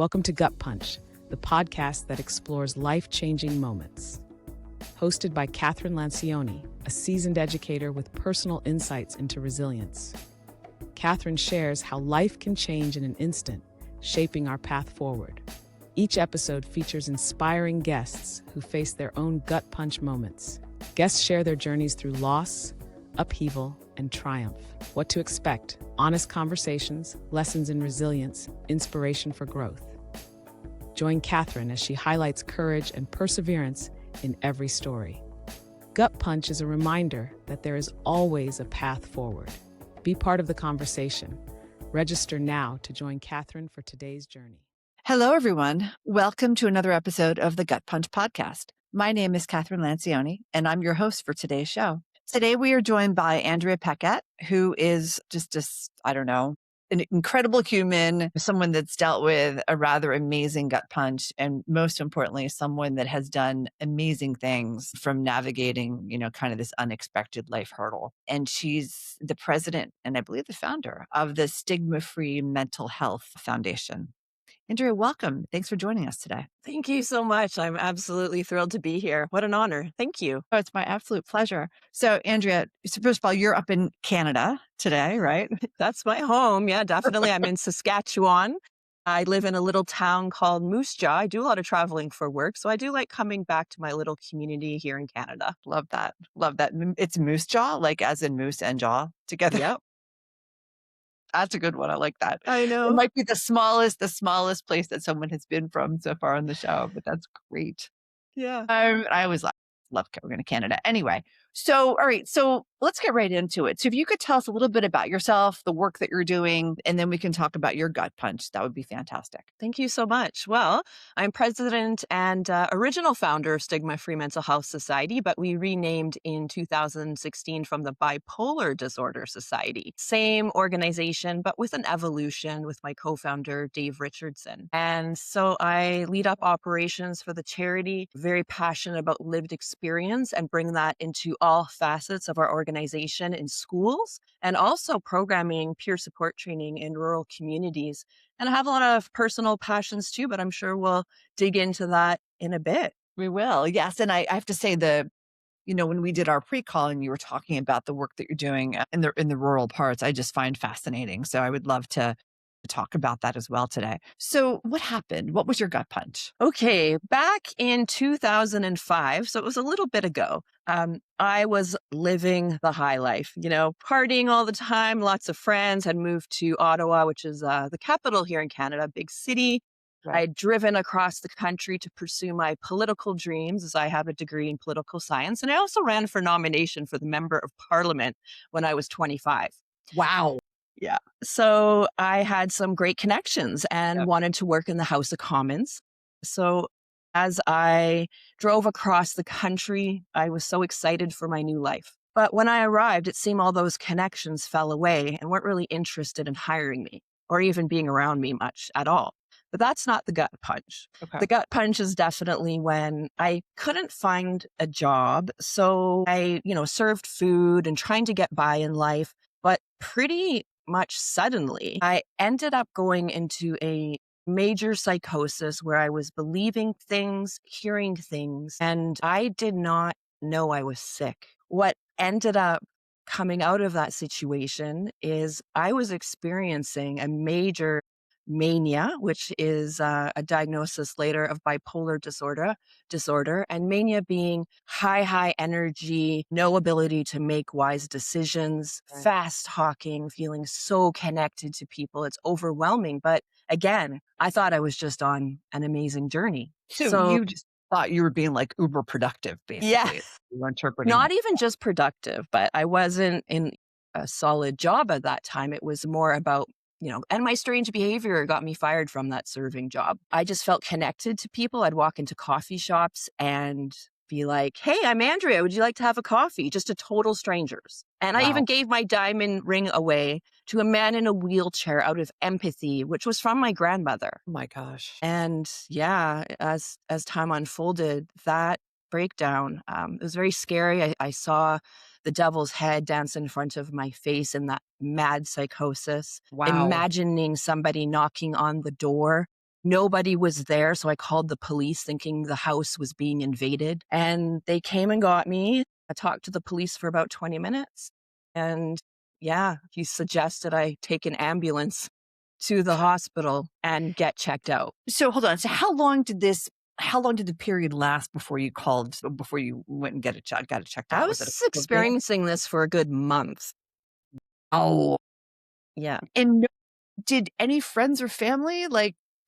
Welcome to Gut Punch, the podcast that explores life-changing moments. Hosted by Kathryn Lancioni, a seasoned educator with personal insights into resilience. Kathryn shares how life can change in an instant, shaping our path forward. Each episode features inspiring guests who face their own gut punch moments. Guests share their journeys through loss, upheaval, and triumph. What to expect: honest conversations, lessons in resilience, inspiration for growth. Join Kathryn as she highlights courage and perseverance in every story. Gut Punch is a reminder that there is always a path forward. Be part of the conversation. Register now to join Kathryn for today's journey. Hello, everyone. Welcome to another episode of the Gut Punch podcast. My name is Kathryn Lancioni, and I'm your host for today's show. Today, we are joined by Andrea Parquette, who is just an incredible human, someone that's dealt with a rather amazing gut punch, and most importantly, someone that has done amazing things from navigating, kind of this unexpected life hurdle. And she's the president and I believe the founder of the Stigma-Free Mental Health Foundation. Andrea, welcome. Thanks for joining us today. Thank you so much. I'm absolutely thrilled to be here. What an honor. Thank you. Oh, it's my absolute pleasure. So, Andrea, first of all, you're up in Canada today, right? That's my home. Yeah, definitely. I'm in Saskatchewan. I live in a little town called Moose Jaw. I do a lot of traveling for work, so I do like coming back to my little community here in Canada. Love that. Love that. It's Moose Jaw, like as in moose and jaw together. Yep. That's a good one. I like that. I know. It might be the smallest place that someone has been from so far on the show, but that's great. Yeah. I always love going to Canada. Anyway, so, all right. So let's get right into it. So if you could tell us a little bit about yourself, the work that you're doing, and then we can talk about your gut punch. That would be fantastic. Thank you so much. Well, I'm president and original founder of Stigma-Free Mental Health Society, but we renamed in 2016 from the Bipolar Disorder Society. Same organization, but with an evolution with my co-founder, Dave Richardson. And so I lead up operations for the charity, very passionate about lived experience and bring that into all facets of our organization in schools, and also programming peer support training in rural communities. And I have a lot of personal passions too, but I'm sure we'll dig into that in a bit. We will. Yes. And I have to say when we did our pre-call and you were talking about the work that you're doing in the rural parts, I just find fascinating. So I would love to talk about that as well today. So what happened? What was your gut punch? Okay, back in 2005, so it was a little bit ago, I was living the high life, partying all the time, lots of friends, had moved to Ottawa, which is the capital here in Canada, big city. Right. I'd driven across the country to pursue my political dreams, as I have a degree in political science. And I also ran for nomination for the Member of Parliament when I was 25. Wow. Yeah. So I had some great connections and wanted to work in the House of Commons. So as I drove across the country, I was so excited for my new life. But when I arrived, it seemed all those connections fell away and weren't really interested in hiring me or even being around me much at all. But that's not the gut punch. Okay. The gut punch is definitely when I couldn't find a job. So I, served food and trying to get by in life. But pretty much suddenly, I ended up going into a major psychosis where I was believing things, hearing things, and I did not know I was sick. What ended up coming out of that situation is I was experiencing a major mania, which is a diagnosis later of bipolar disorder, and mania being high energy, no ability to make wise decisions, Right. fast talking, feeling so connected to people. It's overwhelming. But again, I thought I was just on an amazing journey. So you just thought you were being like uber productive, basically. Yeah. You were interpreting. Not even just productive, but I wasn't in a solid job at that time. It was more about and my strange behavior got me fired from that serving job. I just felt connected to people. I'd walk into coffee shops and be like, hey, I'm Andrea. Would you like to have a coffee? Just to total strangers. And Wow. I even gave my diamond ring away to a man in a wheelchair out of empathy, which was from my grandmother. Oh my gosh. And yeah, as time unfolded, that breakdown, it was very scary. I saw the devil's head dance in front of my face in that mad psychosis. Wow. Imagining somebody knocking on the door Nobody was there. So I called the police thinking the house was being invaded. And they came and got me. I talked to the police for about 20 minutes. And yeah, he suggested I take an ambulance to the hospital and get checked out. So hold on. So how long did the period last before you went and got it checked out? I Was it was a couple of days? experiencing this for a good month. Oh, Yeah. and did any friends or family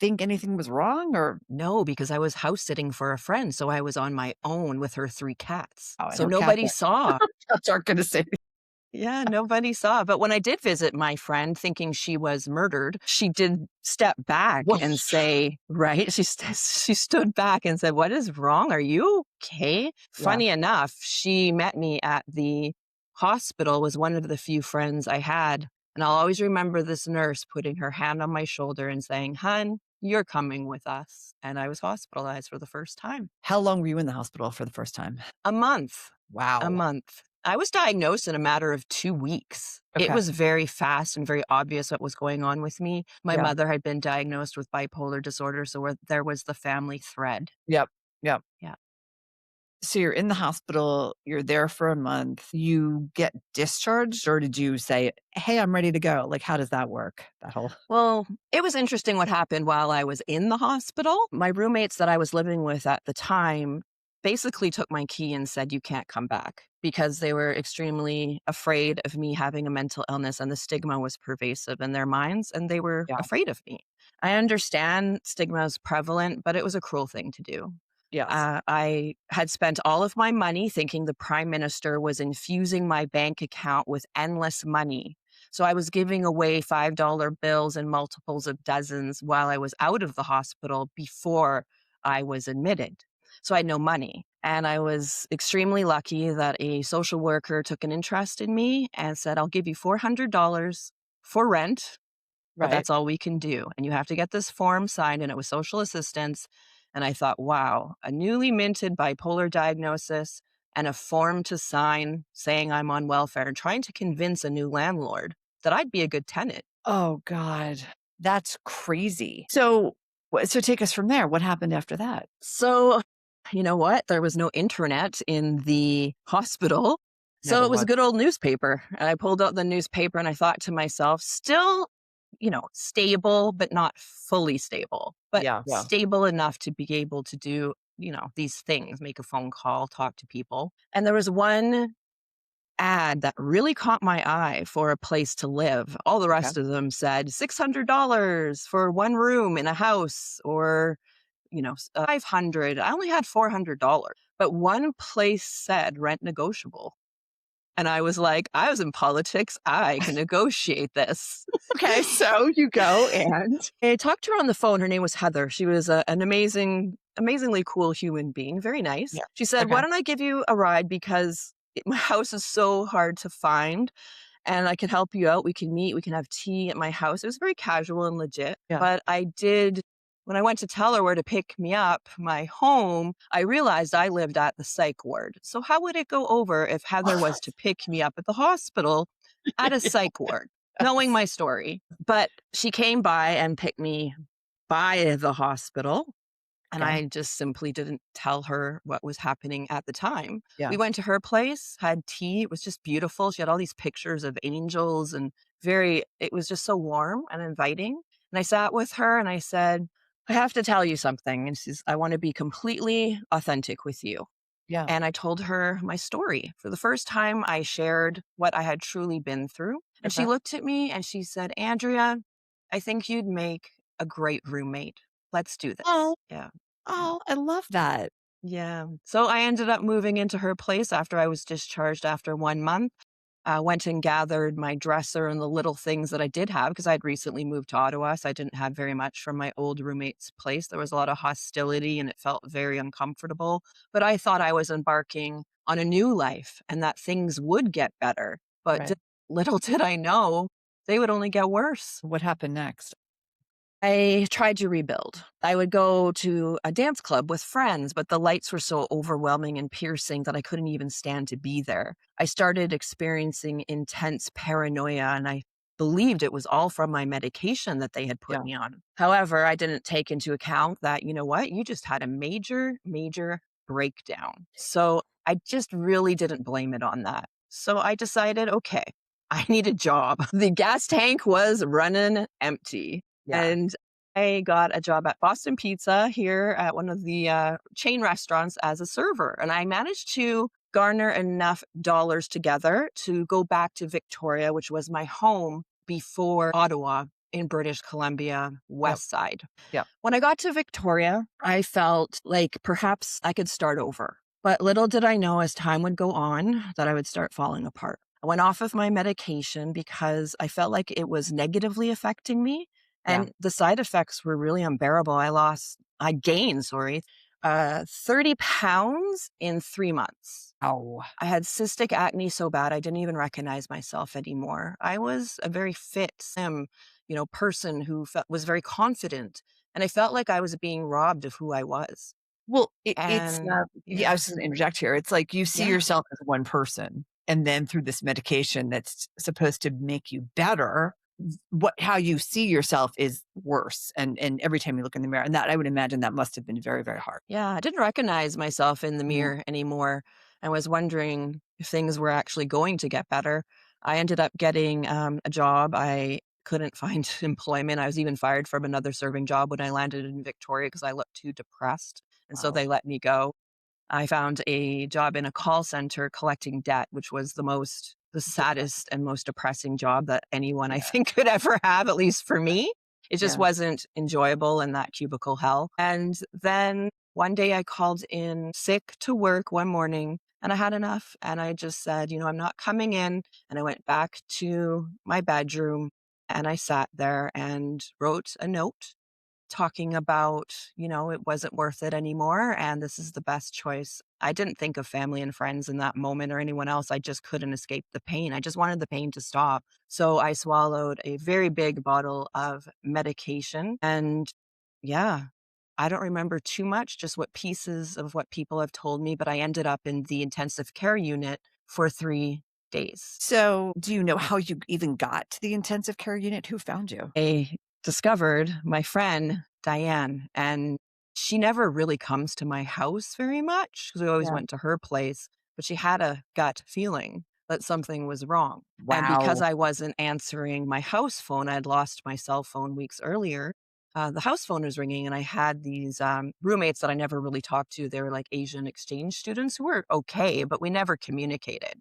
think anything was wrong or? No, because I was house sitting for a friend. So I was on my own with her 3 cats. Oh, I So know nobody cats saw. aren't going to say. Yeah, nobody saw. But when I did visit my friend thinking she was murdered, she did step back What? and say, right? She stood back and said, "What is wrong? Are you okay?" Yeah. Funny enough, she met me at the hospital, was one of the few friends I had. And I'll always remember this nurse putting her hand on my shoulder and saying, "Hun, you're coming with us." And I was hospitalized for the first time. How long were you in the hospital for the first time? A month. Wow. A month. I was diagnosed in a matter of 2 weeks. It Okay. was very fast and very obvious what was going on with me. My Yeah. mother had been diagnosed with bipolar disorder, so there was the family thread. Yep. Yeah. So you're in the hospital, you're there for a month, you get discharged, or did you say, "Hey, I'm ready to go"? How does that work? Well, it was interesting what happened while I was in the hospital. My roommates that I was living with at the time basically took my key and said, "You can't come back," because they were extremely afraid of me having a mental illness, and the stigma was pervasive in their minds, and they were Yeah. afraid of me. I understand stigma is prevalent, but it was a cruel thing to do. Yes. I had spent all of my money thinking the prime minister was infusing my bank account with endless money. So I was giving away $5 bills in multiples of dozens while I was out of the hospital before I was admitted. So I had no money. And I was extremely lucky that a social worker took an interest in me and said, "I'll give you $400 for rent, but that's all we can do. And you have to get this form signed." And it was social assistance. And I thought, wow, a newly minted bipolar diagnosis and a form to sign saying I'm on welfare and trying to convince a new landlord that I'd be a good tenant. Oh, God. That's crazy. So take us from there. What happened after that? So, you know what? There was no internet in the hospital. So Never it was a was. good old newspaper. And I pulled out the newspaper and I thought to myself, still, stable, but not fully stable, but Yeah. stable enough to be able to do, these things, make a phone call, talk to people. And there was one ad that really caught my eye for a place to live. All the rest of them said $600 for one room in a house, or, $500. I only had $400, but one place said rent negotiable. And I was like, I was in politics. I can negotiate this. Okay, so you go and I talked to her on the phone. Her name was Heather. She was an amazingly cool human being. Very nice. Yeah. She said, Okay. "Why don't I give you a ride, because my house is so hard to find, and I can help you out. We can meet. We can have tea at my house." It was very casual and legit. Yeah. But when I went to tell her where to pick me up, my home, I realized I lived at the psych ward. So how would it go over if Heather was to pick me up at the hospital at a psych ward, knowing my story? But she came by and picked me by the hospital. And Okay. I just simply didn't tell her what was happening at the time. Yeah. We went to her place, had tea. It was just beautiful. She had all these pictures of angels and it was just so warm and inviting. And I sat with her and I said, "I have to tell you something." And she says, "I want to be completely authentic with you." Yeah. And I told her my story. For the first time, I shared what I had truly been through. And she Okay. looked at me and she said, "Andrea, I think you'd make a great roommate. Let's do this." Oh. Yeah. Oh, I love that. Yeah. So I ended up moving into her place after I was discharged after 1 month. Went and gathered my dresser and the little things that I did have, because I'd recently moved to Ottawa, so I didn't have very much from my old roommate's place. There was a lot of hostility and it felt very uncomfortable. But I thought I was embarking on a new life and that things would get better. But Right. little did I know they would only get worse. What happened next? I tried to rebuild. I would go to a dance club with friends, but the lights were so overwhelming and piercing that I couldn't even stand to be there. I started experiencing intense paranoia, and I believed it was all from my medication that they had put me on. However, I didn't take into account that, you know what, you just had a major, major breakdown. So I just really didn't blame it on that. So I decided, okay, I need a job. The gas tank was running empty. And I got a job at Boston Pizza here at one of the chain restaurants as a server. And I managed to garner enough dollars together to go back to Victoria, which was my home before Ottawa in British Columbia, west side. When I got to Victoria, I felt like perhaps I could start over. But little did I know as time would go on that I would start falling apart. I went off of my medication because I felt like it was negatively affecting me. And the side effects were really unbearable. I gained 30 pounds in 3 months. Oh, I had cystic acne so bad, I didn't even recognize myself anymore. I was a very fit, slim, person who was very confident. And I felt like I was being robbed of who I was. well, I was just going to interject here. It's like you see yourself as one person, and then through this medication that's supposed to make you better, how you see yourself is worse. And every time you look in the mirror, and that I would imagine that must have been very, very hard. Yeah, I didn't recognize myself in the mirror anymore. I was wondering if things were actually going to get better. I ended up getting a job. I couldn't find employment. I was even fired from another serving job when I landed in Victoria because I looked too depressed. And so they let me go. I found a job in a call center collecting debt, which was the saddest and most depressing job that anyone I think could ever have, at least for me. It just wasn't enjoyable in that cubicle hell. And then one day I called in sick to work one morning and I had enough. And I just said, I'm not coming in. And I went back to my bedroom and I sat there and wrote a note talking about, it wasn't worth it anymore. And this is the best choice. I didn't think of family and friends in that moment or anyone else. I just couldn't escape the pain. I just wanted the pain to stop. So I swallowed a very big bottle of medication. And I don't remember too much, just what pieces of what people have told me, but I ended up in the intensive care unit for 3 days. So do you know how you even got to the intensive care unit? Who found you? I discovered my friend, Diane, and she never really comes to my house very much because we always went to her place, but she had a gut feeling that something was wrong. And because I wasn't answering my house phone, I had lost my cell phone weeks earlier. The house phone was ringing and I had these roommates that I never really talked to. They were like Asian exchange students who were okay, but we never communicated.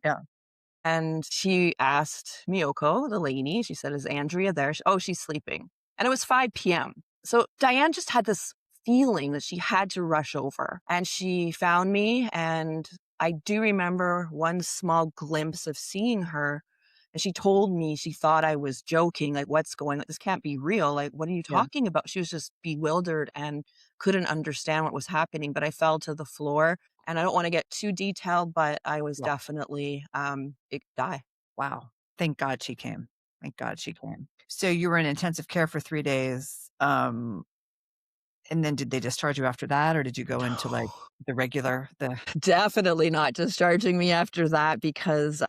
And she asked Miyoko, the lady, she said, is Andrea there? She's sleeping. And it was 5 p.m. So Diane just had this feeling that she had to rush over. And she found me. And I do remember one small glimpse of seeing her. And she told me she thought I was joking. Like, what's going on? This can't be real. Like, what are you talking about? She was just bewildered and couldn't understand what was happening. But I fell to the floor. And I don't want to get too detailed, but I was definitely die. Wow. Thank God she came. Thank God she came. So you were in intensive care for 3 days. And then did they discharge you after that? Or did you go into like the regular? Definitely not discharging me after that, because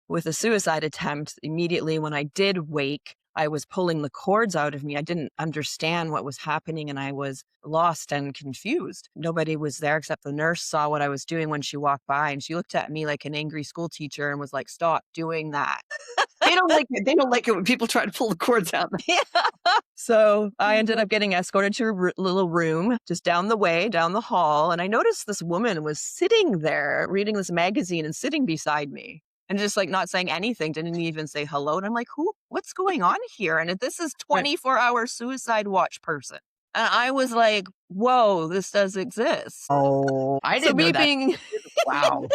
with a suicide attempt, immediately when I did wake, I was pulling the cords out of me. I didn't understand what was happening and I was lost and confused. Nobody was there except the nurse saw what I was doing when she walked by and she looked at me like an angry school teacher and was like, stop doing that. They don't like it. They don't like it when people try to pull the cords out. So I ended up getting escorted to a little room just down the way, down the hall. And I noticed this woman was sitting there reading this magazine and sitting beside me. And just like not saying anything, didn't even say hello. And I'm like, what's going on here? And this is 24-hour suicide watch person. And I was like, whoa, this does exist. Oh, I didn't know that. Wow.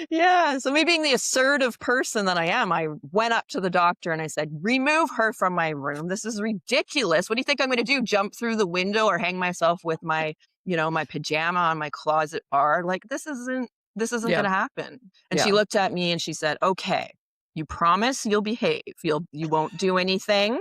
Yeah. So me being the assertive person that I am, I went up to the doctor and I said, remove her from my room. This is ridiculous. What do you think I'm going to do? Jump through the window or hang myself with my, my pajama on my closet bar? Like, this isn't going to happen. And she looked at me and she said, okay, you promise you'll behave. You won't do anything.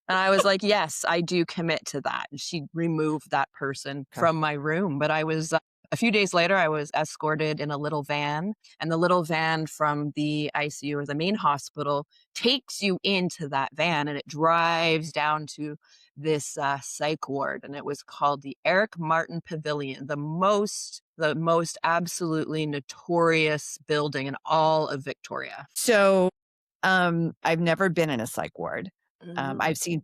And I was like, yes, I do commit to that. And she removed that person from my room. But I was A few days later, I was escorted in a little van, and the little van from the ICU or the main hospital takes you into that van, and it drives down to this psych ward, and it was called the 𝗘𝗃𝗲𝗄𝗃𝗲𝗄𝗃, the most absolutely notorious building in all of Victoria. So I've never been in a psych ward. I've seen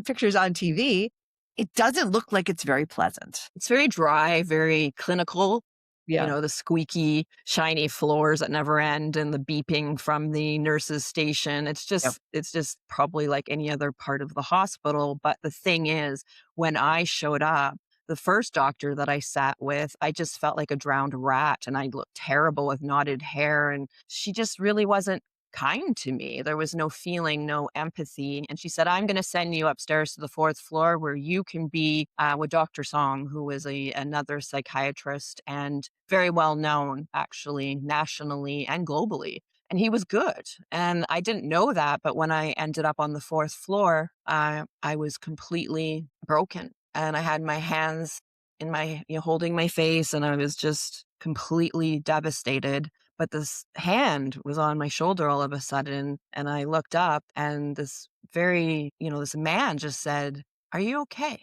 pictures on TV. It doesn't look like it's very pleasant. It's very dry, very clinical. Yeah. The squeaky, shiny floors that never end and the beeping from the nurse's station. It's just probably like any other part of the hospital. But the thing is, when I showed up, the first doctor that I sat with, I just felt like a drowned rat and I looked terrible with knotted hair. And she just really wasn't kind to me. There was no feeling, no empathy. And she said, I'm going to send you upstairs to the 4th floor where you can be with Dr. Song, who was another psychiatrist and very well known, actually, nationally and globally. And he was good. And I didn't know that. But when I ended up on the 4th floor, I was completely broken. And I had my hands in my, holding my face, and I was just completely devastated. But this hand was on my shoulder all of a sudden, and I looked up, and this this man just said, "Are you okay?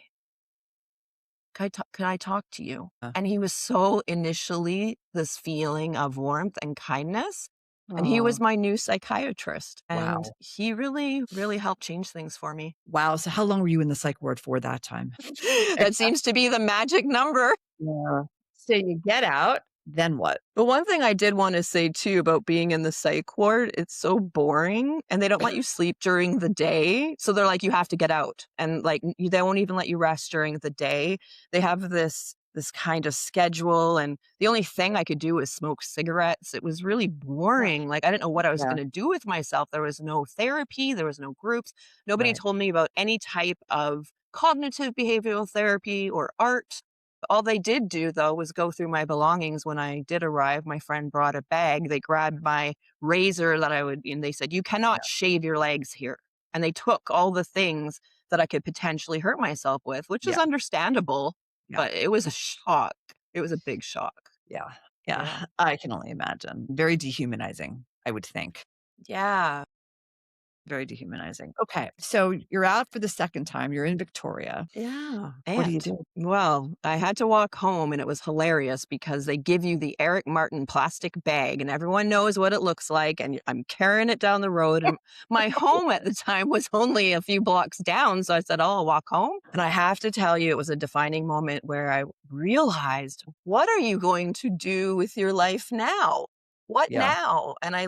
Can I talk to you?" And he was so initially this feeling of warmth and kindness. And he was my new psychiatrist. And he really, really helped change things for me. Wow. So how long were you in the psych ward for that time? That seems to be the magic number. Yeah. So you get out, then what? But one thing I did want to say too about being in the psych ward, it's so boring and they don't let you sleep during the day. So they're like, you have to get out. And like, they won't even let you rest during the day. They have this kind of schedule. And the only thing I could do was smoke cigarettes. It was really boring. Like, I didn't know what I was going to do with myself. There was no therapy. There was no groups. Nobody told me about any type of cognitive behavioral therapy or art. All they did do, though, was go through my belongings. When I did arrive, my friend brought a bag. They grabbed my razor and they said, you cannot shave your legs here. And they took all the things that I could potentially hurt myself with, which is understandable. But it was a shock. It was a big shock. Yeah. I can only imagine. Very dehumanizing, I would think. Yeah. Very dehumanizing. Okay. So you're out for the second time. You're in Victoria. Yeah. What do you do? Well, I had to walk home, and it was hilarious because they give you the 𝗘𝗃𝗲𝗄𝗃𝗲𝗄𝗃 plastic bag, and everyone knows what it looks like. And I'm carrying it down the road. And my home at the time was only a few blocks down. So I said, I'll walk home. And I have to tell you, it was a defining moment where I realized, what are you going to do with your life now? What now? And I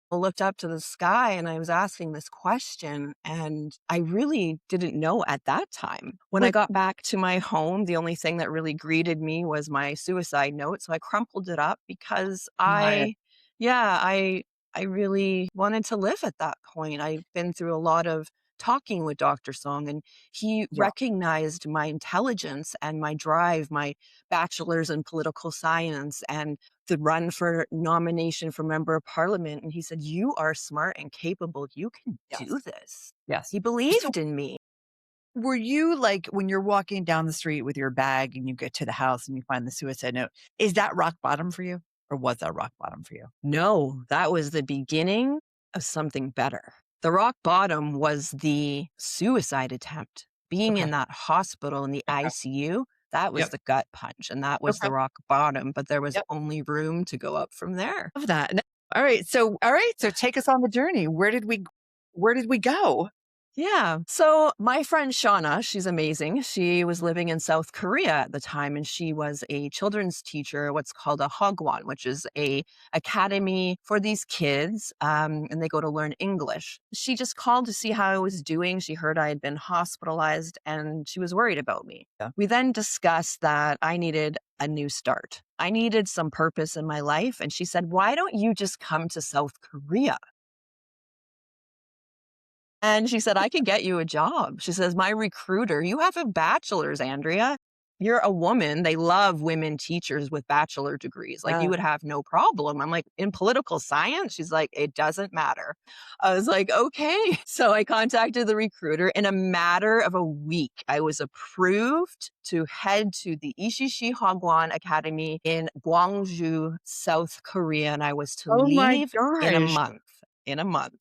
looked up to the sky and I was asking this question, and I really didn't know at that time. When I got back to my home, the only thing that really greeted me was my suicide note. So I crumpled it up because I really wanted to live at that point. I've been through a lot of talking with Dr. Song, and he recognized my intelligence and my drive, my bachelor's in political science and the run for nomination for member of parliament. And he said, you are smart and capable. You can do this. Yes. He believed in me. Were you like, when you're walking down the street with your bag and you get to the house and you find the suicide note, is that rock bottom for you? Or was that rock bottom for you? No, that was the beginning of something better. The rock bottom was the suicide attempt. Being in that hospital in the ICU, that was the gut punch, and that was the rock bottom, but there was only room to go up from there. Love that. All right. So take us on the journey. Where did we go? Yeah. So my friend Shauna, she's amazing. She was living in South Korea at the time, and she was a children's teacher, what's called a hagwon, which is a academy for these kids, and they go to learn English. She just called to see how I was doing. She heard I had been hospitalized, and she was worried about me. Yeah. We then discussed that I needed a new start. I needed some purpose in my life. And she said, why don't you just come to South Korea? And she said, I can get you a job. She says, my recruiter, you have a bachelor's, Andrea. you're a woman. They love women teachers with bachelor degrees. Like you would have no problem. I'm like, in political science? She's like, it doesn't matter. I was like, okay. So I contacted the recruiter. In a matter of a week, I was approved to head to the 𝗘𝗍𝗄𝗃𝗲𝗄𝗃𝗲𝗄𝗃 Academy in Gwangju, South Korea. And I was to Oh my leave in a gosh. month. In a month.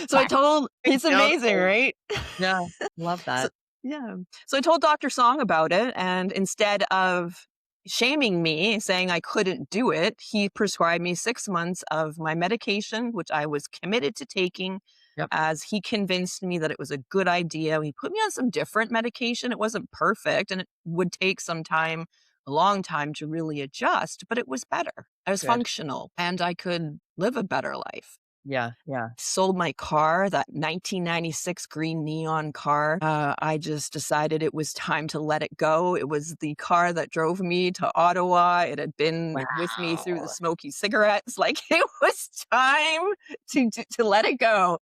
So I Wow. told, it's amazing, right? Yeah. Love So, that. yeah. So I told Dr. Song about it. And instead of shaming me, saying I couldn't do it, he prescribed me 6 months of my medication, which I was committed to taking, Yep. as he convinced me that it was a good idea. He put me on some different medication. It wasn't perfect and it would take some time, a long time to really adjust, but it was better. I was Good. functional and I could live a better life. Yeah. Yeah. Sold my car, that 1996 green neon car. I just decided it was time to let it go. It was the car that drove me to Ottawa. It had been with me through the Wow. smoky cigarettes. Like it was time to let it go.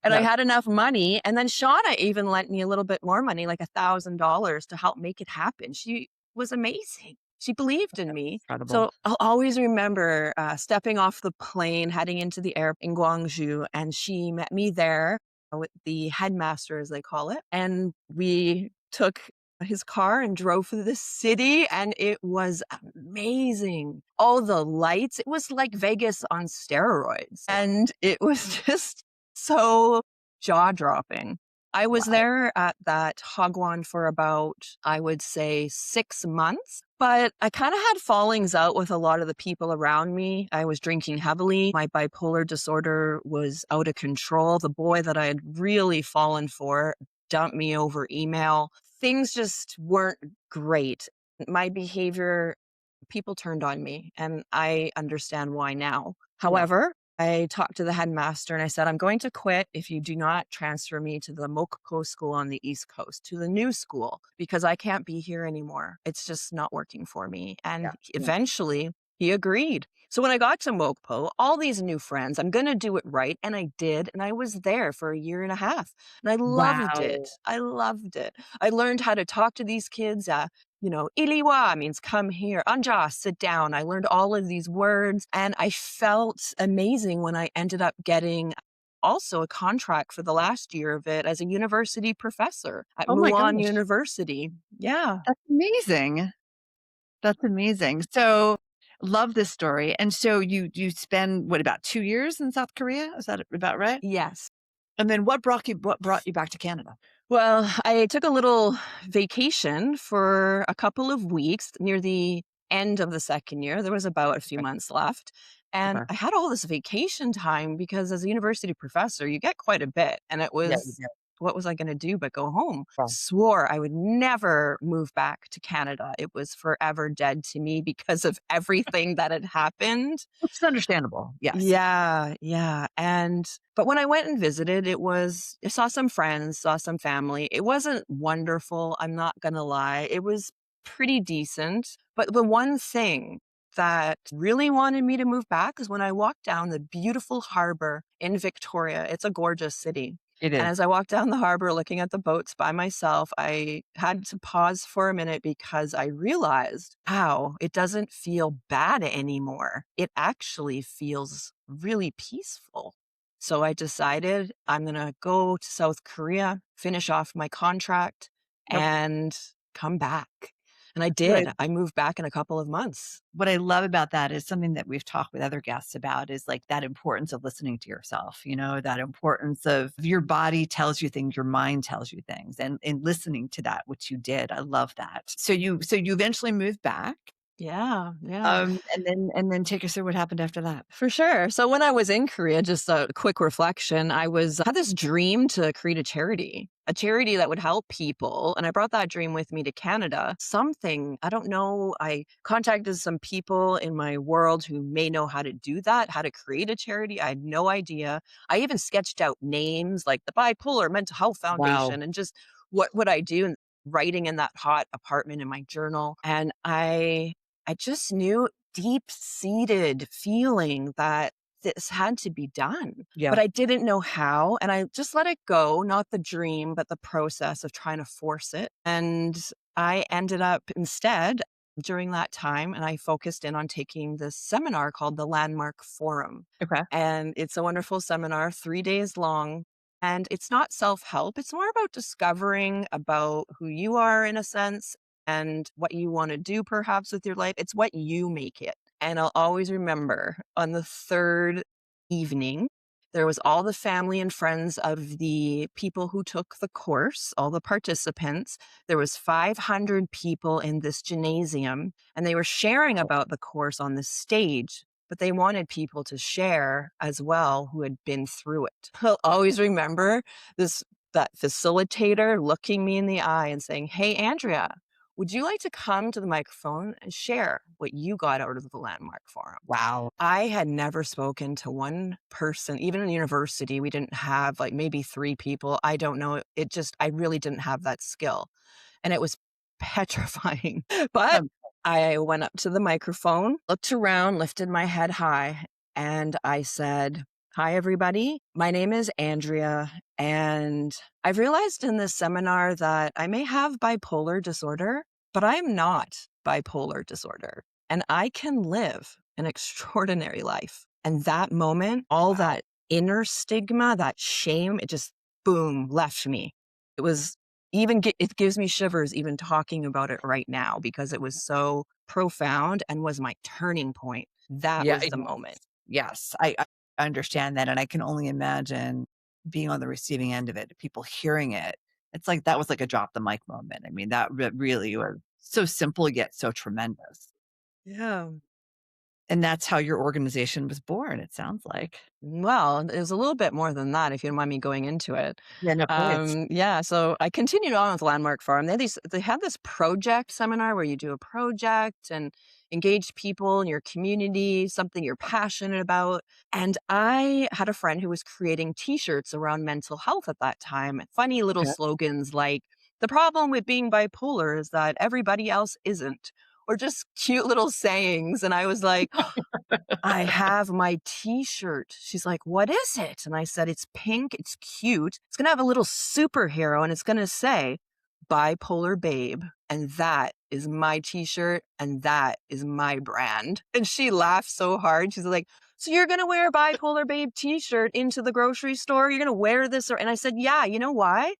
And I Yep. had enough money. And then Shauna even lent me a little bit more money, like $1,000 to help make it happen. She was amazing. She believed in me. Incredible. So I'll always remember stepping off the plane, heading into the airport in Gwangju, and she met me there with the headmaster, as they call it. And we took his car and drove through the city, and it was amazing. All the lights, it was like Vegas on steroids. And it was just so jaw-dropping. I was there at that Hagwon for about, I would say, 6 months. But I kind of had fallings out with a lot of the people around me. I was drinking heavily. My bipolar disorder was out of control. The boy that I had really fallen for dumped me over email. Things just weren't great. My behavior, people turned on me, and I understand why now. However, I talked to the headmaster and I said, I'm going to quit if you do not transfer me to the Mokoko school on the East Coast, to the new school, because I can't be here anymore. It's just not working for me. And eventually he agreed. So when I got to Mokpo, all these new friends, I'm going to do it right. And I did. And I was there for 1.5 years. And I loved it. I loved it. I learned how to talk to these kids. Iliwa means come here. Anja, sit down. I learned all of these words and I felt amazing when I ended up getting also a contract for the last year of it as a university professor at Muan University. Yeah. That's amazing. That's amazing. So love this story. And so you spend about 2 years in South Korea? Is that about right? Yes. And then what brought you back to Canada? Well, I took a little vacation for a couple of weeks near the end of the second year. There was about a few months left. And I had all this vacation time because as a university professor, you get quite a bit. And it was, what was I going to do but go home? Swore I would never move back to Canada. It was forever dead to me because of everything that had happened. It's understandable. Yes. Yeah. But when I went and visited, I saw some friends, saw some family. It wasn't wonderful. I'm not going to lie. It was pretty decent. But the one thing that really wanted me to move back is when I walked down the beautiful harbor in Victoria. It's a gorgeous city. It is. And as I walked down the harbor looking at the boats by myself, I had to pause for a minute because I realized, wow, it doesn't feel bad anymore. It actually feels really peaceful. So I decided I'm going to go to South Korea, finish off my contract, and come back. And I did. I moved back in a couple of months. What I love about that is something that we've talked with other guests about is like that importance of listening to yourself, that importance of your body tells you things, your mind tells you things, and listening to that, which you did. I love that. So you eventually moved back. Yeah. And then take us through what happened after that. For sure. So when I was in Korea, just a quick reflection, I had this dream to create a charity that would help people. And I brought that dream with me to Canada. I don't know, I contacted some people in my world who may know how to do that, how to create a charity. I had no idea. I even sketched out names like the Bipolar Mental Health Foundation and just what would I do, and writing in that hot apartment in my journal. And I just knew deep-seated feeling that this had to be done, but I didn't know how. And I just let it go, not the dream, but the process of trying to force it. And I ended up instead during that time, and I focused in on taking this seminar called the Landmark Forum. Okay. And it's a wonderful seminar, 3 days long. And it's not self-help. It's more about discovering about who you are in a sense and what you want to do perhaps with your life. It's what you make it. And I'll always remember on the third evening, there was all the family and friends of the people who took the course, all the participants. There was 500 people in this gymnasium, and they were sharing about the course on the stage, but they wanted people to share as well who had been through it. I'll always remember that facilitator looking me in the eye and saying, "Hey, Andrea, would you like to come to the microphone and share what you got out of the Landmark Forum?" Wow. I had never spoken to one person, even in university. We didn't have like maybe 3 people. I don't know. I really didn't have that skill. And it was petrifying. But Um, I went up to the microphone, looked around, lifted my head high, and I said, "Hi, everybody. My name is Andrea. And I've realized in this seminar that I may have bipolar disorder, but I'm not bipolar disorder. And I can live an extraordinary life." And that moment, all that inner stigma, that shame, it just boom, left me. It was it gives me shivers even talking about it right now because it was so profound and was my turning point. That yeah. was the moment. Yes. I understand that. And I can only imagine being on the receiving end of it, people hearing it. It's like that was like a drop the mic moment. I mean, that really was so simple yet so tremendous. Yeah. And that's how your organization was born, it sounds like. Well, it was a little bit more than that, if you don't mind me going into it. Yeah, no, please. Yeah, so I continued on with Landmark Farm. They had this project seminar where you do a project and engage people in your community, something you're passionate about. And I had a friend who was creating T-shirts around mental health at that time. Funny little Okay. slogans like, "The problem with being bipolar is that everybody else isn't," or just cute little sayings. And I was like, "I have my T-shirt." She's like, "What is it?" And I said, "It's pink. It's cute. It's going to have a little superhero and it's going to say bipolar babe. And that is my T-shirt and that is my brand." And she laughed so hard. She's like, "So you're going to wear a bipolar babe T-shirt into the grocery store? You're going to wear this?" And I said, "Yeah, you know why?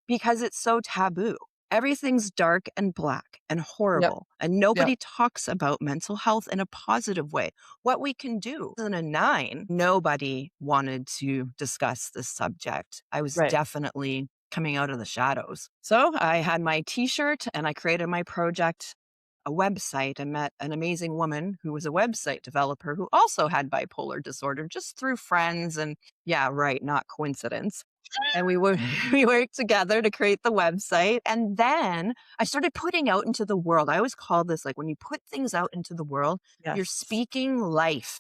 Because it's so taboo. Everything's dark and black and Yep. horrible, and Yep. nobody talks about mental health in a positive way. What we can do." In 2009, nobody wanted to discuss this subject. I was Right. definitely coming out of the shadows. So I had my T-shirt and I created my project, a website. I met an amazing woman who was a website developer who also had bipolar disorder just through friends. And yeah, right, not coincidence. And we worked together to create the website. And then I started putting out into the world. I always call this like when you put things out into the world, you're Yes. speaking life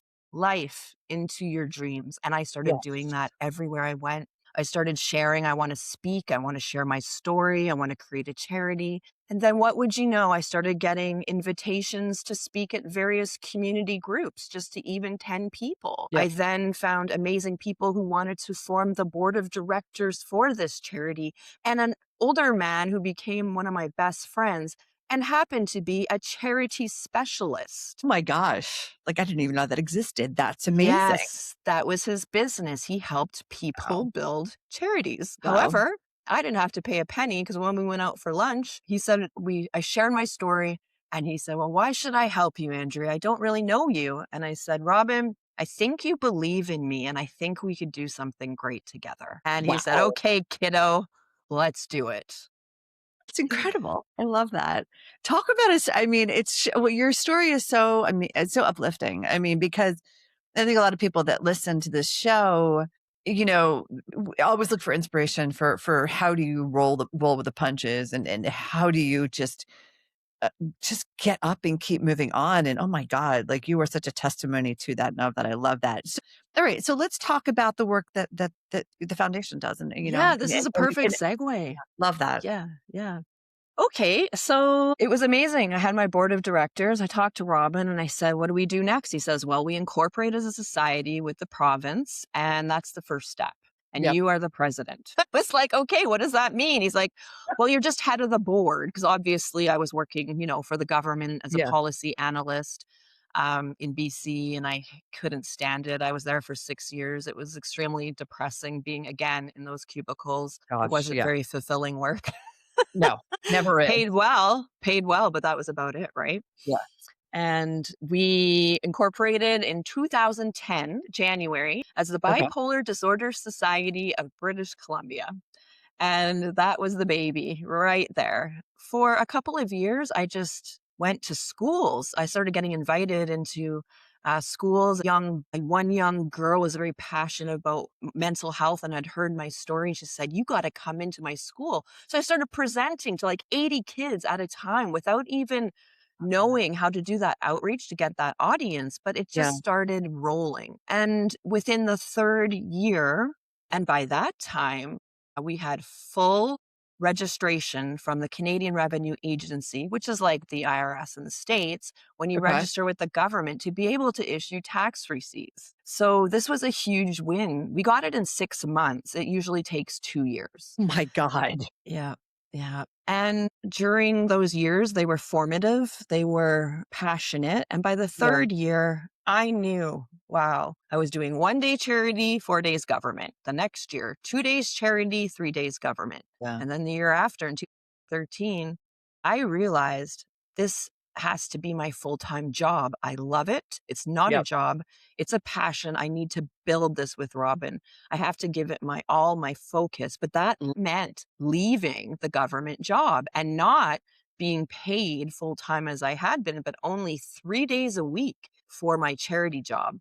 into your dreams. And I started doing Yes. that everywhere I went. I started sharing. I want to speak. I want to share my story. I want to create a charity. And then what would you know? I started getting invitations to speak at various community groups, just to even 10 people. I Yep. then found amazing people who wanted to form the board of directors for this charity, and an older man who became one of my best friends and happened to be a charity specialist. Oh my gosh. Like I didn't even know that existed. That's amazing. Yes, that was his business. He helped people Wow. build charities. Wow. However, I didn't have to pay a penny because when we went out for lunch, he said I shared my story and he said, "Well, why should I help you, Andrea? I don't really know you." And I said, "Robin, I think you believe in me and I think we could do something great together." And he said, Wow. "Okay, kiddo, let's do it." It's incredible. I love that. Talk about us. I mean, well, your story is so, I mean, it's so uplifting. I mean, because I think a lot of people that listen to this show, always look for inspiration for how do you roll with the punches and how do you just get up and keep moving on. And oh my God, like you are such a testimony to that. And of that, I love that. So, all right, so let's talk about the work that the foundation does, and Yeah, this is a perfect and segue. love that. Yeah, yeah. Okay, so it was amazing. I had my board of directors. I talked to Robin and I said, "What do we do next?" He says, "Well, we incorporate as a society with the province, and that's the first step." and Yep. you are the president. I was like, okay, what does that mean? He's like, well, you're just head of the board. Because obviously I was working, for the government as a Yeah. policy analyst in BC, and I couldn't stand it. I was there for 6 years. It was extremely depressing being again in those cubicles. It Gosh. wasn't Yeah. very fulfilling work. No, never is. Paid well, but that was about it, right? Yeah. And we incorporated in 2010, January, as the Okay. Bipolar Disorder Society of British Columbia. And that was the baby right there. For a couple of years, I just went to schools. I started getting invited into schools. One young girl was very passionate about mental health and had heard my story. She said, "You got to come into my school." So I started presenting to like 80 kids at a time without even knowing how to do that outreach to get that audience. But it Yeah. just started rolling. And within the third year, and by that time, we had full registration from the Canadian Revenue Agency, which is like the IRS in the States, when you Okay. register with the government to be able to issue tax receipts. So this was a huge win. We got it in 6 months. It usually takes 2 years. Oh my God. Yeah. Yeah. And during those years, they were formative, they were passionate. And by the Yeah. third year, I knew, wow, I was doing 1 day charity, 4 days government. The next year, 2 days charity, 3 days government. Yeah. And then the year after, in 2013, I realized this has to be my full-time job. I love it. It's not a Yep. job. It's a passion. I need to build this with Robin. I have to give it my all, my focus. But that meant leaving the government job and not being paid full-time as I had been, but only 3 days a week for my charity job.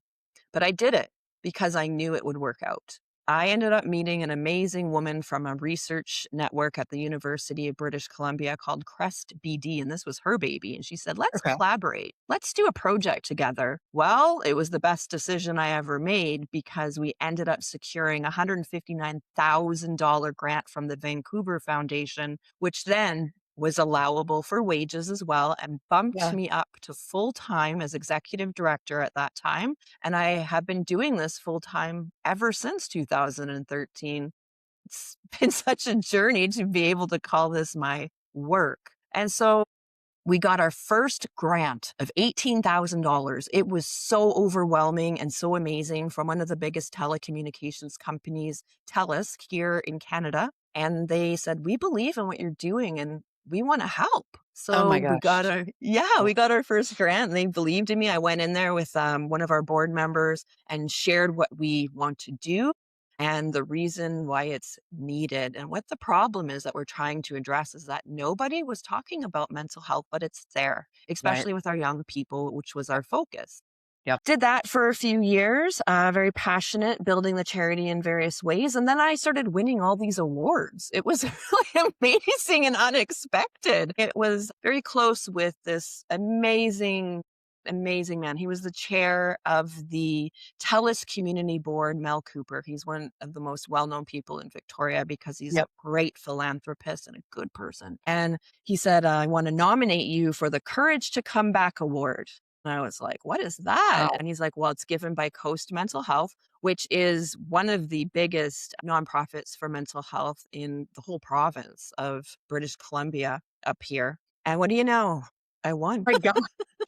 But I did it because I knew it would work out. I ended up meeting an amazing woman from a research network at the University of British Columbia called Crest BD, and this was her baby. And she said, let's Okay. collaborate. Let's do a project together. Well, it was the best decision I ever made because we ended up securing a $159,000 grant from the Vancouver Foundation, which then was allowable for wages as well and bumped Yeah. me up to full-time as executive director at that time. And I have been doing this full-time ever since 2013. It's been such a journey to be able to call this my work. And so we got our first grant of $18,000. It was so overwhelming and so amazing from one of the biggest telecommunications companies, TELUS, here in Canada. And they said, we believe in what you're doing and we want to help. Oh So my we got gosh. we got our first grant and they believed in me. I went in there with one of our board members and shared what we want to do and the reason why it's needed. And what the problem is that we're trying to address is that nobody was talking about mental health, but it's there, Right. especially with our young people, which was our focus. Yep. Did that for a few years, very passionate, building the charity in various ways. And then I started winning all these awards. It was really amazing and unexpected. It was very close with this amazing man. He was the chair of the TELUS Community Board, Mel Cooper. He's one of the most well-known people in Victoria because he's Yep. a great philanthropist and a good person. And he said, I want to nominate you for the Courage to Come Back Award. And I was like, what is that? Wow. And he's like, well, it's given by Coast Mental Health, which is one of the biggest nonprofits for mental health in the whole province of British Columbia up here. And what do you know? I won. My God.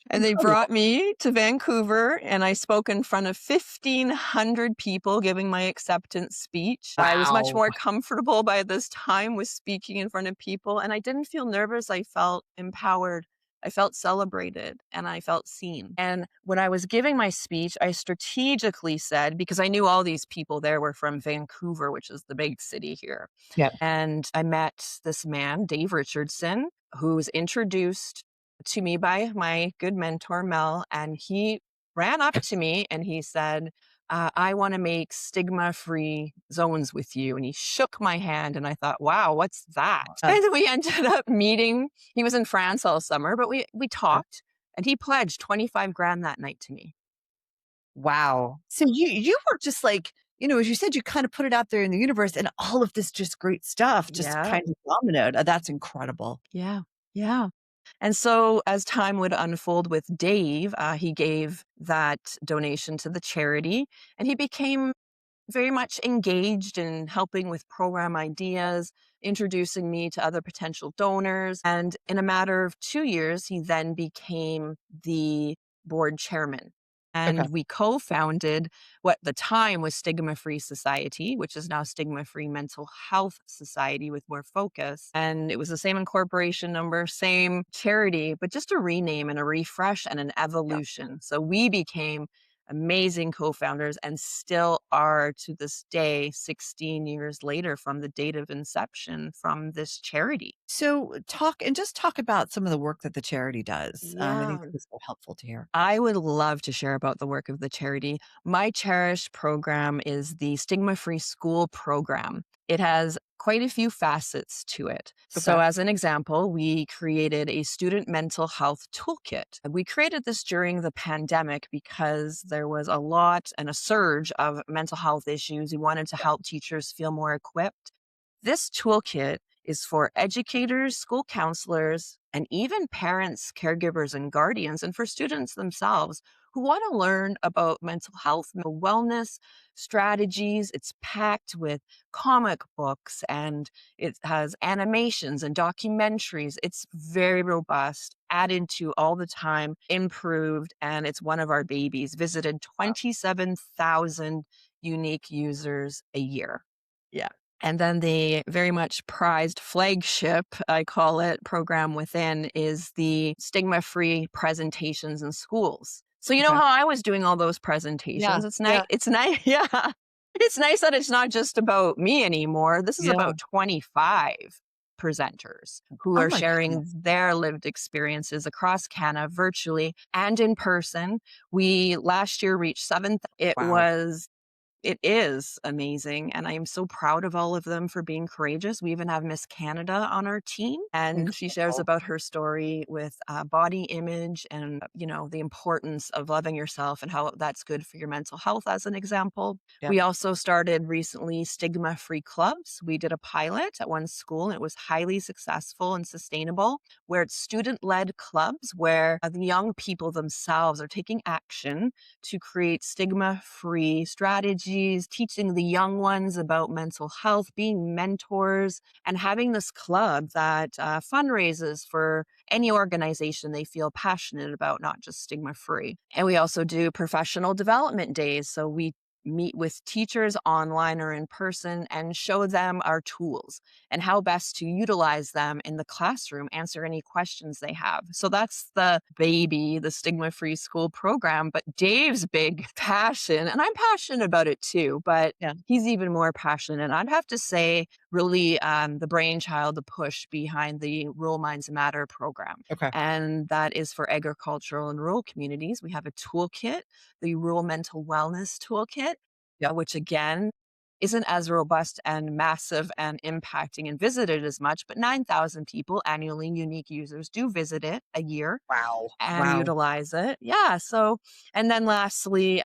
And they brought me to Vancouver and I spoke in front of 1,500 people giving my acceptance speech. I was much Wow. more comfortable by this time with speaking in front of people and I didn't feel nervous. I felt empowered. I felt celebrated and I felt seen. And when I was giving my speech, I strategically said, because I knew all these people there were from Vancouver, which is the big city here. Yep. And I met this man, Dave Richardson, who was introduced to me by my good mentor, Mel. And he ran up to me and he said, I want to make stigma-free zones with you. And he shook my hand and I thought, wow, what's that? And we ended up meeting. He was in France all summer, but we talked and he pledged 25 grand that night to me. Wow. So you were just like, as you said, you kind of put it out there in the universe and all of this just great stuff just Yeah. kind of dominoed. That's incredible. Yeah. Yeah. And so as time would unfold with Dave, he gave that donation to the charity and he became very much engaged in helping with program ideas, introducing me to other potential donors. And in a matter of 2 years, he then became the board chairman. Okay. And we co-founded what at the time was Stigma-Free Society, which is now Stigma-Free Mental Health Society with more focus. And it was the same incorporation number, same charity, but just a rename and a refresh and an evolution. So we became amazing co-founders and still are to this day, 16 years later from the date of inception from this charity. So talk about some of the work that the charity does. I think Yeah. this is so helpful to hear. I would love to share about the work of the charity. My cherished program is the Stigma Free School program. It has quite a few facets to it. So, Okay. as an example, we created a student mental health toolkit. We created this during the pandemic because there was a lot and a surge of mental health issues. We wanted to help teachers feel more equipped. This toolkit is for educators, school counselors, and even parents, caregivers, and guardians, and for students themselves who want to learn about mental health, mental wellness strategies. It's packed with comic books and it has animations and documentaries. It's very robust, added to all the time, improved, and it's one of our babies. Visited 27,000 unique users a year. Yeah. And then the very much prized flagship, I call it, program within is the stigma-free presentations in schools. So you know Okay. how I was doing all those Yeah. presentations? It's nice. Yeah. It's nice. Yeah. It's nice that it's not just about me anymore. This is Yeah. about 25 presenters who Oh are my sharing goodness. their lived experiences across Canada, virtually and in person. We last year reached 7th. Wow. It is amazing, and I am so proud of all of them for being courageous. We even have Miss Canada on our team, and she shares Incredible. about her story with body image and, the importance of loving yourself and how that's good for your mental health, as an example. Yeah. We also started recently stigma-free clubs. We did a pilot at one school, and it was highly successful and sustainable, where it's student-led clubs where the young people themselves are taking action to create stigma-free strategies, teaching the young ones about mental health, being mentors, and having this club that fundraises for any organization they feel passionate about, not just stigma-free. And we also do professional development days. So we meet with teachers online or in person and show them our tools and how best to utilize them in the classroom, answer any questions they have. So that's the baby, the stigma-free school program. But Dave's big passion, and I'm passionate about it too, but Yeah. he's even more passionate. And I'd have to say, really, the brainchild, the push behind the Rural Minds Matter program. Okay. And that is for agricultural and rural communities. We have a toolkit, the Rural Mental Wellness Toolkit, Yep. which again isn't as robust and massive and impacting and visited as much, but 9,000 people annually, unique users, do visit it a year Wow. and Wow. utilize it. Yeah. So, and then lastly,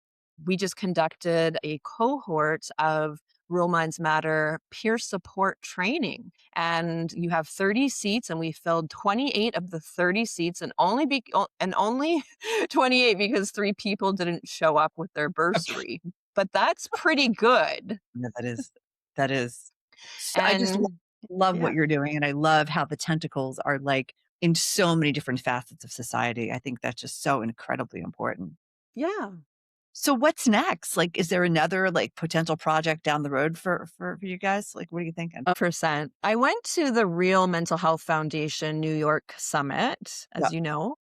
we just conducted a cohort of Rural Minds Matter peer support training. And you have 30 seats, and we filled 28 of the 30 seats, and only 28 because 3 people didn't show up with their Okay. bursary. But that's pretty good. No, that is I just And love yeah, what you're doing, and I love how the tentacles are, like, in so many different facets of society. I think that's just so incredibly important. yeah. So what's next? Like, is there another, like, potential project down the road for you guys? Like, what are you thinking? 100%. I went to the Real Mental Health Foundation New York Summit, Yep. as you know,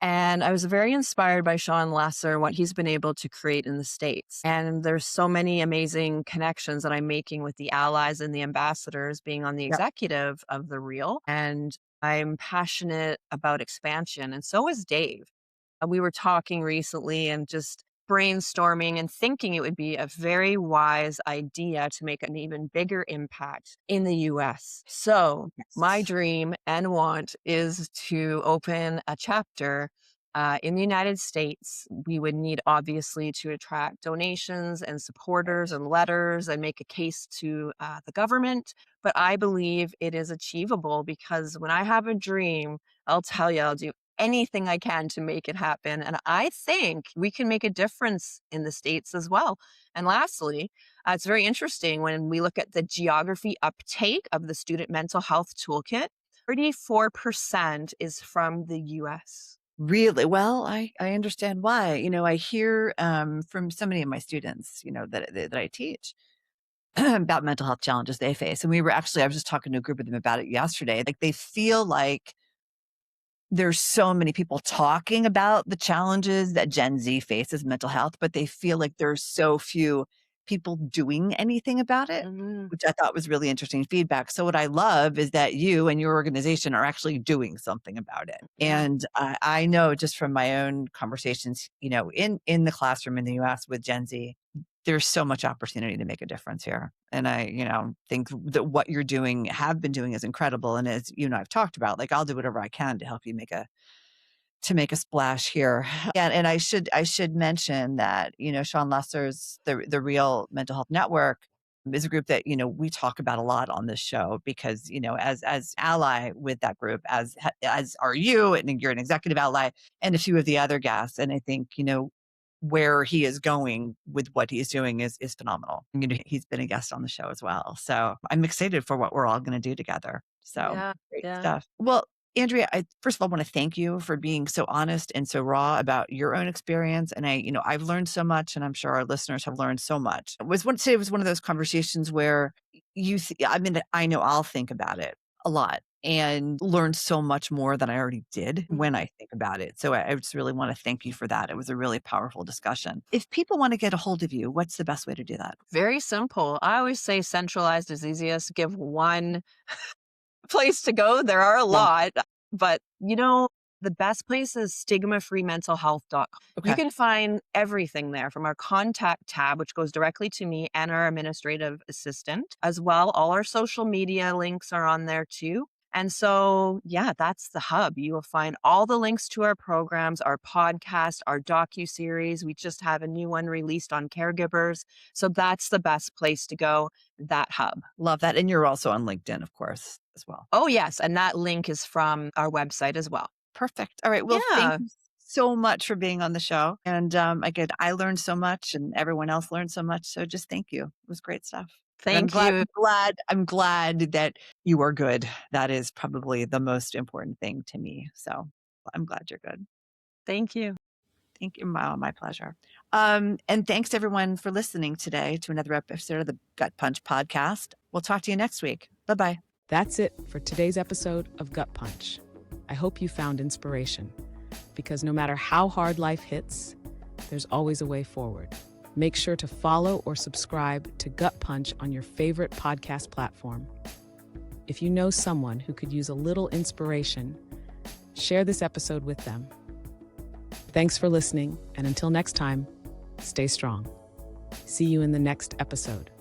and I was very inspired by Sean Lesser and what he's been able to create in the States. And there's so many amazing connections that I'm making with the allies and the ambassadors being on the Yep. executive of the Real. And I'm passionate about expansion, and so is Dave. We were talking recently and just brainstorming and thinking it would be a very wise idea to make an even bigger impact in the US. So, my Yes. dream and want is to open a chapter in the United States. We would need, obviously, to attract donations and supporters and letters and make a case to the government. But I believe it is achievable because when I have a dream, I'll tell you, I'll do anything I can to make it happen. And I think we can make a difference in the States as well. And lastly, it's very interesting when we look at the geography uptake of the Student Mental Health Toolkit, 34% is from the US. Really? Well, I understand why. I hear from so many of my students, that I teach about mental health challenges they face. And I was just talking to a group of them about it yesterday. Like they feel like there's so many people talking about the challenges that Gen Z faces mental health, but they feel like there's so few people doing anything about it, which I thought was really interesting feedback. So what I love is that you and your organization are actually doing something about it. Yeah. And I know just from my own conversations, in the classroom in the US with Gen Z, there's so much opportunity to make a difference here. And I, think that what you're doing, have been doing is incredible. And as you and I've talked about, like I'll do whatever I can to help you make a splash here. And I should mention that, Sean Lesser's the Real Mental Health Network is a group that, we talk about a lot on this show because, as ally with that group, as are you, and you're an executive ally, and a few of the other guests. And I think, where he is going with what he's doing is phenomenal. He's been a guest on the show as well. So I'm excited for what we're all going to do together. So great stuff. Well, Andrea, I first of all want to thank you for being so honest and so raw about your own experience. And I've learned so much, and I'm sure our listeners have learned so much. It was one of those conversations where I know I'll think about it a lot and learn so much more than I already did when I think about it. So I just really want to thank you for that. It was a really powerful discussion. If people want to get a hold of you, what's the best way to do that? Very simple. I always say centralized is easiest. Give one place to go. There are a lot, but the best place is stigmafreementalhealth.com. Okay. You can find everything there from our contact tab, which goes directly to me and our administrative assistant as well. All our social media links are on there too. And so, that's the hub. You will find all the links to our programs, our podcast, our docuseries. We just have a new one released on caregivers. So that's the best place to go, that hub. Love that. And you're also on LinkedIn, of course, as well. Oh, yes. And that link is from our website as well. Perfect. All right. Well, thank you so much for being on the show. And again, I learned so much and everyone else learned so much. So just thank you. It was great stuff. Thank you. I'm glad that you are good. That is probably the most important thing to me. So I'm glad you're good. Thank you. Thank you. My pleasure. And thanks everyone for listening today to another episode of the Gut Punch podcast. We'll talk to you next week. Bye-bye. That's it for today's episode of Gut Punch. I hope you found inspiration, because no matter how hard life hits, there's always a way forward. Make sure to follow or subscribe to Gut Punch on your favorite podcast platform. If you know someone who could use a little inspiration, share this episode with them. Thanks for listening, and until next time, stay strong. See you in the next episode.